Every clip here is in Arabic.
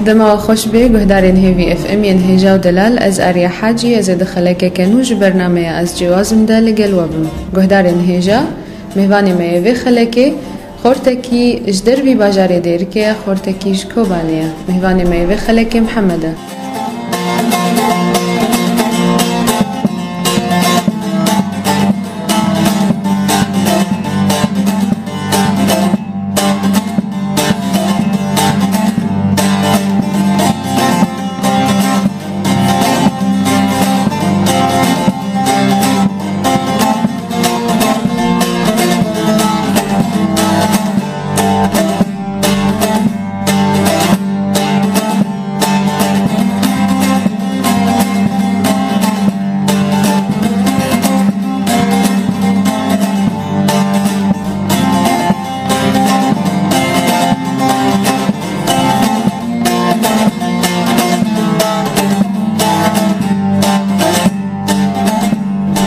دما خوش به گهدارین هیوی اف ام ینهجا و دلال از آریا حاجی از دخلک کنوج برنامه از جوازم دل گلوابم گهدارین هیجا مهوانی میوه خلکی خورتکی جدر بی باجار دیر که خورتکی جکوبانیه مهوانی میوه خلکی محمده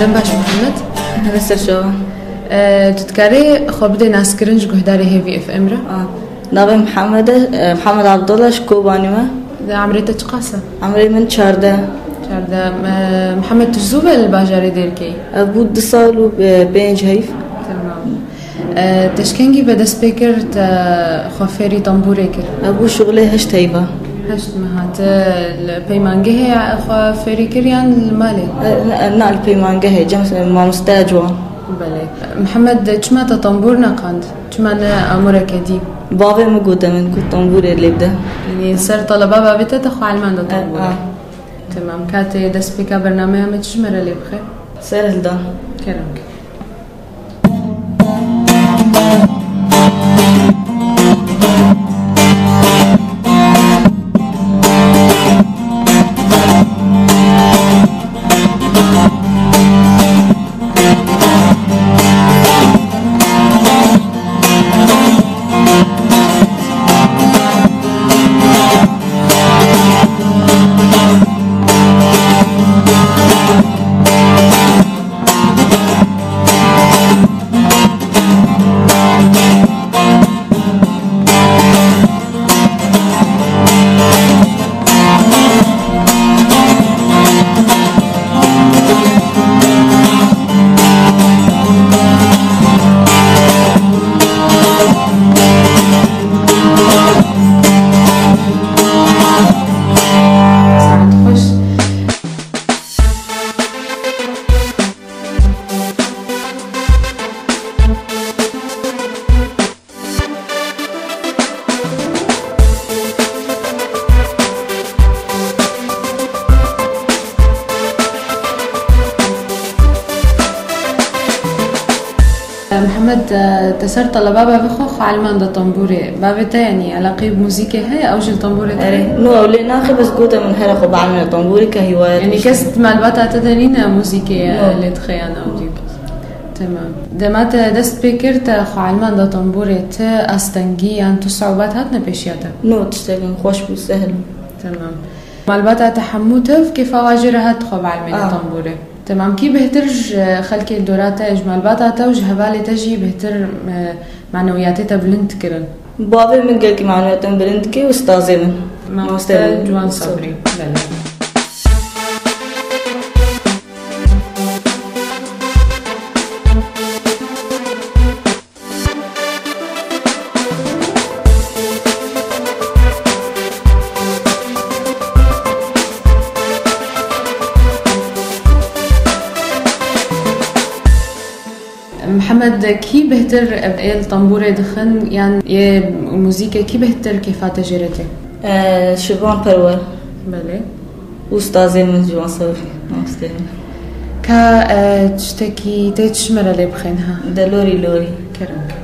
دم باش محمد هسه شو تذكري خبدي ناس كرنج جهداري هيفي اف ام را ناوي محمد عبد الله شكوباني ما ده عمريته تقاسه عمري من 14 محمد تجذوب الباجاري ديركي ابو دسال و بينج هيف تمام تشكنجي بدا سبيكر خفيري طنبوري كر ابو شغلي هشت هيبه هشت مهات البيمانجي هي خفيري كريان المالي نا البيمانجي هي جمس ما مستاجوان بله محمد چما طنبور نقاند چما امورك دي بابا موجوده من كنت طنبور اللي بدا يعني سر طلبه بابته تخو علمان ده طنبور تمام كاتي دسبيكا برنامج ما تجمر اللي بخير سهل ده كرمك محمد تسر طلبة بابا خو علمان ده طنبوري بابا تا يعني علاقة بموسيقى هي أو جل طنبوري تاري نو أولي ناخي بس قوتا من هلا خو بعلم طنبوري كهواية يعني كست معلومات تدرينا موسيقى اللي تخيانا ودي تمام دمات دست بكرت خو علمان ده طنبوري تا أستنجي يعني تو صعوبات هاتنا بيشياتا نو تشتغل خوش وسهل تمام معلومات تحموتف كيف أواجرها تخو بعلمين طنبوري تمام كي بهترج خلكي الدورات اجمال باتا توج هبالي تجي بهتر معنوياتي بلند كرن بابا من قال كي معنوياتهم بلند كي واستاذي من ما استاذ جوان صبري محمد كي بهتر الطنبورة دخن يعني موسيقى كي بهتر كيفات جرتي شبان برور بله أستاذي من جوان صوفي أستاذي كا تشتكي تشمر اللي بخينها دلوري لوري كرم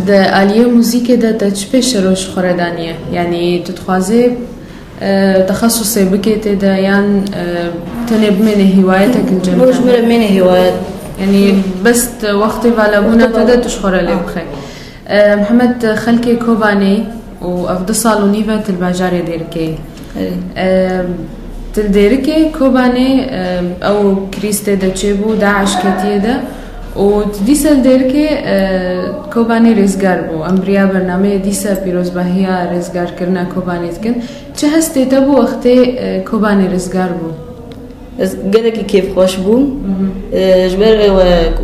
ده آلية موسيقى ده تشبه شروش خردانية يعني تتخوازي تخصصي بكيتي ده يعني تنب من هوايتك الجميلة مش من هوايات يعني بس وقتي فالابونا تدا تشخر لي بخير محمد خلكي كوباني وأفضل صالوني الباجاري ديركي تلديركي كوباني أو كريستي دا تشيبو داعش كتير دا وديسا ديركي كوباني رزقار بو أمبريا برنامه ديسا بيروز باهيا رزقار كرنا كوباني تكن چه هستی تبو وقتی كوباني رزقار بو قالك كيف خوش بو جبر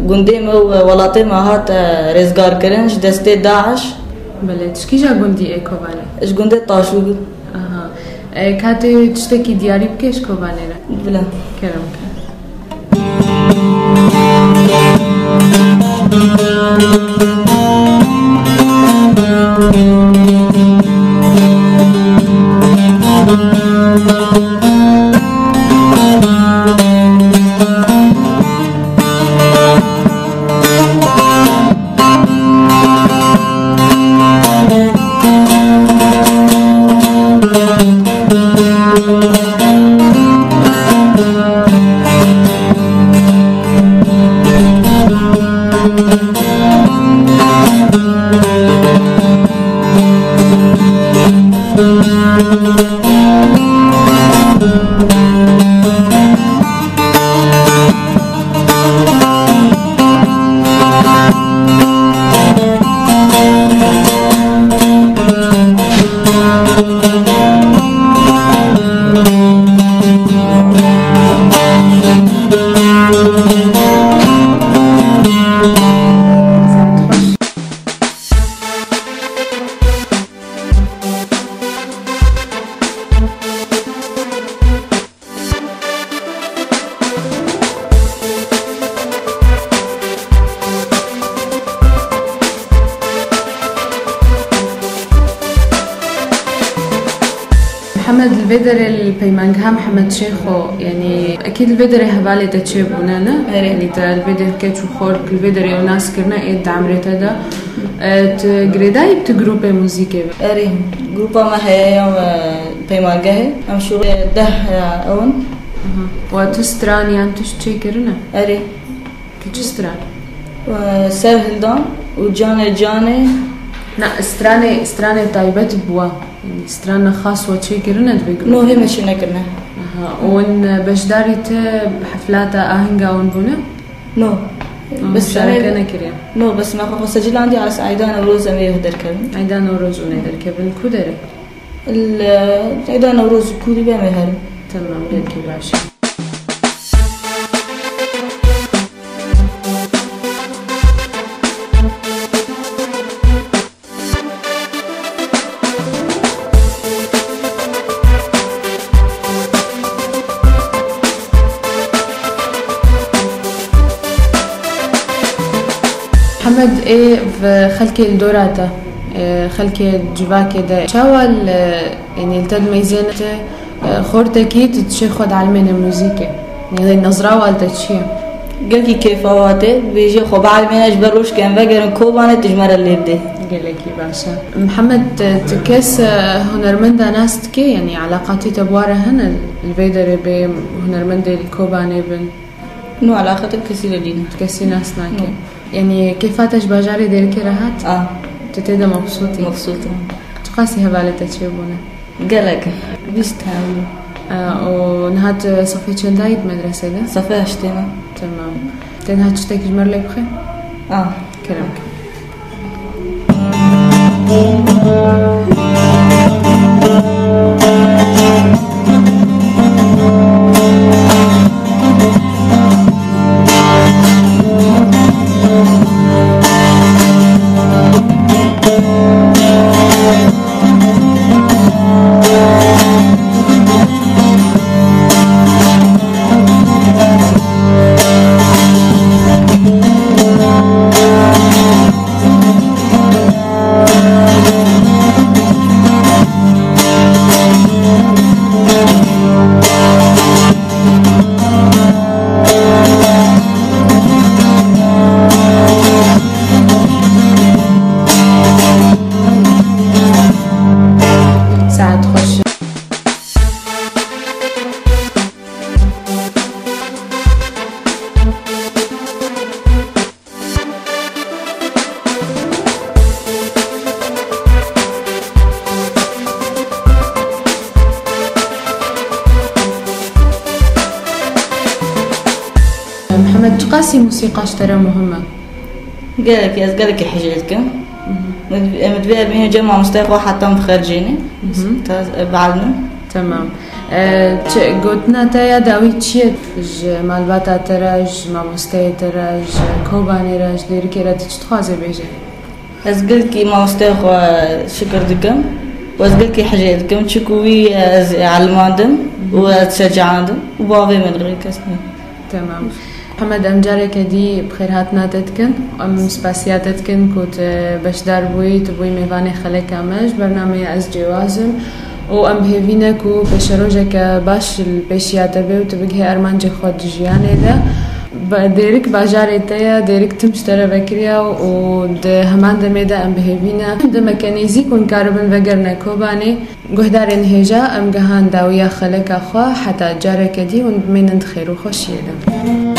قنديم ولاطي ما هات رزقار كرنش دستي داعش بله تشكي جا قندي اي كوباني اش قندي طاشو اها كاتي تشتكي دياري بكيش كوباني را بلا كرم محمد الفيدر البيمانجها محمد شيخو يعني اكيد الفيدر هبالي تشيبونانا يعني تا الفيدر كيتشو خورك الفيدر وناس كرنا ايد عمري تدا تجريداي بتجروبي موسيقى اري جروبا ما هي يوم بيمانجها ام شو ده اون وتستران يعني تشتي كرنا اري كتستران وسهل وجاني لا استراني طيبت بوا يعني استرانة خاص وشي كرنا تبيقروا نو هي مش نكرنا وان بشداري بحفلات اهنجا ونبونا نو بس شاركنا كريم نو بس ما خو سجل عندي على عيدان وروز امي يهدر كبن عيدان وروز ونهدر كبن كودري عيدان وروز كودي بما هرم تمام بيكي باشا محمد ايه في خلكي الدوراتا خلكي جواكي ده شاول يعني التد ميزينة خورتكي تتشيخد علمين الموسيقى يعني النظرة والتشي قالكي كيف هواتي بيجي خب علمين اجبروش كان بقرن كوبانة تجمر اللي بدي قالكي باشا محمد تكيس هنرمندا ناس تكي يعني علاقاتي تبواره هنا الفيدر بي هنرمندا الكوبانة بن نو علاقتك كثيرة لينا تكسي ناس ناكي يعني كيفاتش باجاري ديركي راحت؟ تتدا مبسوطة تقاسي هبالة تشيبونا قالك بيستهاولوا ونهات صفي تشندايد مدرسة ده؟ صفي هشتينا تمام تنهات تشتاك جمر لي بخير؟ كلامك محمد قاسي موسيقى اشترى مهمة قالك حاجاتكم متبيع بين جمع مستيقظ حتى مخرجيني بعلنا تمام. قلتنا تايا داوي تشيت مالباتا تراج ما مستي تراج كوباني راج ليركي راد تشتخازي بيجي از قلكي ما مستيقظ شكر دكم واز قلكي حاجاتكم تشكوي علمادم وتشجعادم وبابي من غير كسني. تمام. محمد امجارك دي بخير هاتنا تتكن ام سباسياتتكن كنت بشدار بوي تبوي ميفاني خليك امج برنامج از جوازم و ام بهيفينك و بشروجك باش البيشيات بي وتبقى ارمانجي خود جياني ده ديرك باجاري تايا ديرك تمشترى بكريا و همان دميدا ام بهيفينا د ميكانيزي كون كاربن وگرنا كوباني گهدارن هجا ام گهان داويا خليك اخوا حتى جارك دي و من خير و خوشيه ده.